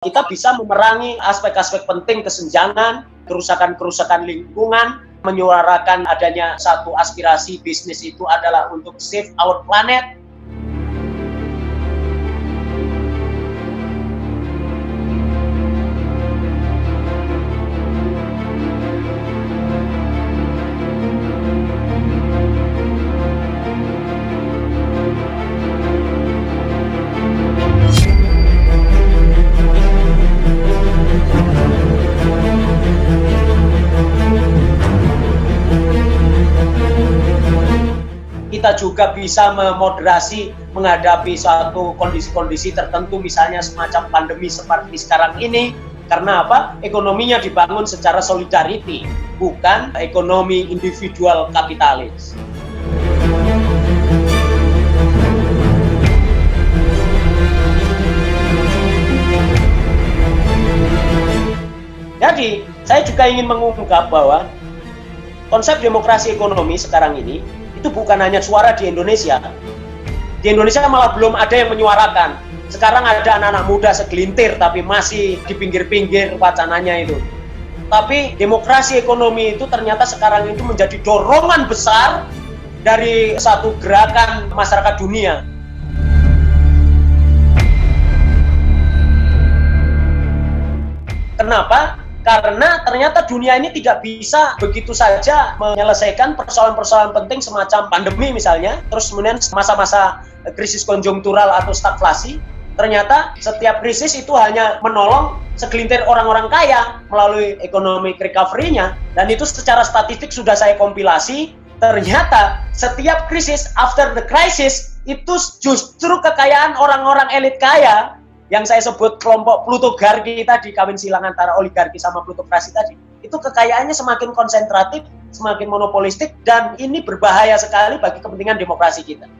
Kita bisa memerangi aspek-aspek penting kesenjangan, kerusakan-kerusakan lingkungan, menyuarakan adanya satu aspirasi bisnis itu adalah untuk save our planet. Kita juga bisa memoderasi menghadapi suatu kondisi-kondisi tertentu, misalnya semacam pandemi seperti sekarang ini. Karena apa? Ekonominya dibangun secara solidarity, bukan ekonomi individual kapitalis. Jadi, saya juga ingin mengungkap bahwa konsep demokrasi ekonomi sekarang ini itu bukan hanya suara di Indonesia. Di Indonesia malah belum ada yang menyuarakan. Sekarang ada anak-anak muda segelintir tapi masih di pinggir-pinggir wacananya itu. Tapi demokrasi ekonomi itu ternyata sekarang itu menjadi dorongan besar dari satu gerakan masyarakat dunia. Kenapa? Karena ternyata dunia ini tidak bisa begitu saja menyelesaikan persoalan-persoalan penting semacam pandemi misalnya, terus kemudian masa-masa krisis konjunktural atau stagflasi. Ternyata setiap krisis itu hanya menolong segelintir orang-orang kaya melalui economic recovery-nya, dan itu secara statistik sudah saya kompilasi. Ternyata setiap krisis, after the crisis, itu justru kekayaan orang-orang elit kaya yang saya sebut kelompok plutogarki tadi, kawin silang antara oligarki sama plutokrasi tadi, itu kekayaannya semakin konsentratif, semakin monopolistik, dan ini berbahaya sekali bagi kepentingan demokrasi kita.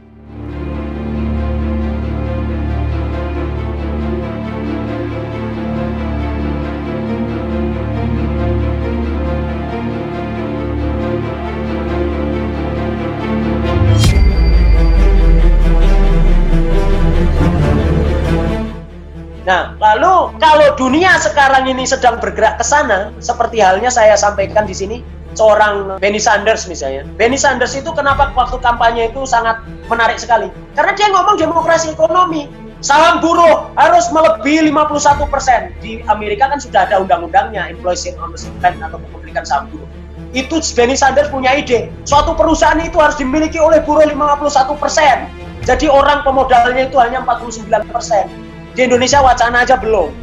Nah, lalu kalau dunia sekarang ini sedang bergerak ke sana, seperti halnya saya sampaikan di sini, seorang Bernie Sanders misalnya. Bernie Sanders itu kenapa waktu kampanye itu sangat menarik sekali? Karena dia ngomong demokrasi ekonomi. Saham buruh harus melebihi 51%. Di Amerika kan sudah ada undang-undangnya, Employees Ownership Plan atau kepemilikan saham buruh. Itu Bernie Sanders punya ide, suatu perusahaan itu harus dimiliki oleh buruh 51%. Jadi orang pemodalnya itu hanya 49%. Di Indonesia wacana aja belum.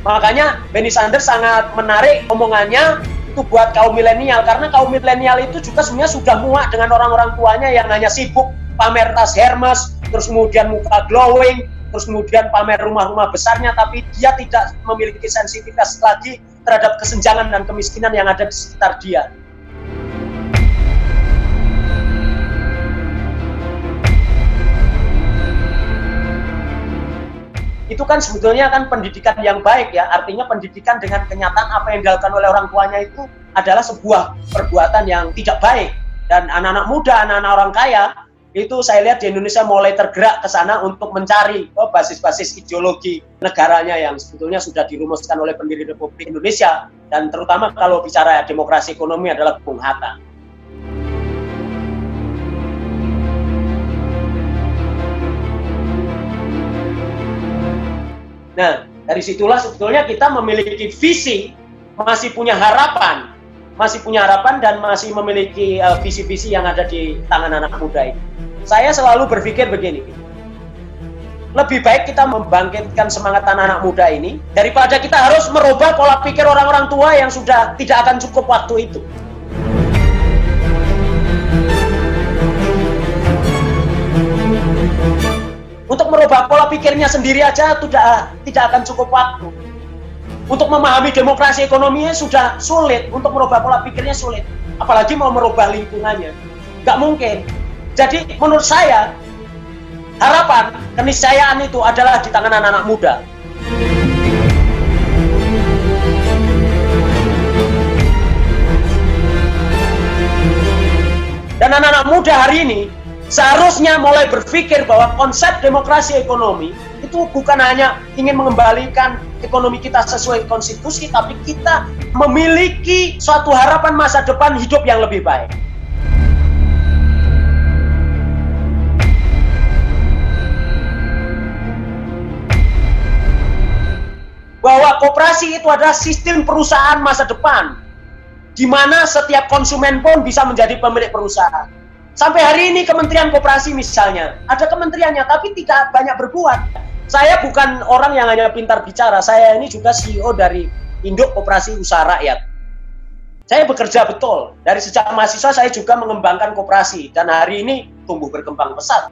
Makanya Bernie Sanders sangat menarik omongannya itu buat kaum milenial, karena kaum milenial itu juga sebenarnya sudah muak dengan orang-orang tuanya yang hanya sibuk pamer tas Hermes, terus kemudian muka glowing, terus kemudian pamer rumah-rumah besarnya, tapi dia tidak memiliki sensitivitas lagi terhadap kesenjangan dan kemiskinan yang ada di sekitar dia. Itu kan sebetulnya kan pendidikan yang baik ya, artinya pendidikan dengan kenyataan apa yang dilakukan oleh orang tuanya itu adalah sebuah perbuatan yang tidak baik. Dan anak-anak muda, anak-anak orang kaya, itu saya lihat di Indonesia mulai tergerak ke sana untuk mencari basis-basis ideologi negaranya yang sebetulnya sudah dirumuskan oleh pendiri Republik Indonesia, dan terutama kalau bicara demokrasi ekonomi adalah Bung Hatta. Nah, dari situlah sebetulnya kita memiliki visi, masih punya harapan dan masih memiliki visi-visi yang ada di tangan anak muda ini. Saya selalu berpikir begini, lebih baik kita membangkitkan semangat anak-anak muda ini daripada kita harus merubah pola pikir orang-orang tua yang sudah tidak akan cukup waktu itu. Untuk merubah pola pikirnya sendiri aja tidak akan cukup waktu. Untuk memahami demokrasi ekonominya sudah sulit, untuk merubah pola pikirnya sulit. Apalagi mau merubah lingkungannya. Nggak mungkin. Jadi menurut saya, harapan, keniscayaan itu adalah di tangan anak-anak muda. muda hari ini seharusnya mulai berpikir bahwa konsep demokrasi ekonomi itu bukan hanya ingin mengembalikan ekonomi kita sesuai konstitusi, tapi kita memiliki suatu harapan masa depan hidup yang lebih baik. Bahwa koperasi itu adalah sistem perusahaan masa depan, di mana setiap konsumen pun bisa menjadi pemilik perusahaan. Sampai hari ini Kementerian Koperasi misalnya, ada kementeriannya tapi tidak banyak berbuat. Saya bukan orang yang hanya pintar bicara, saya ini juga CEO dari Induk Koperasi Usaha Rakyat. Saya bekerja betul, dari sejak mahasiswa saya juga mengembangkan koperasi, dan hari ini tumbuh berkembang pesat.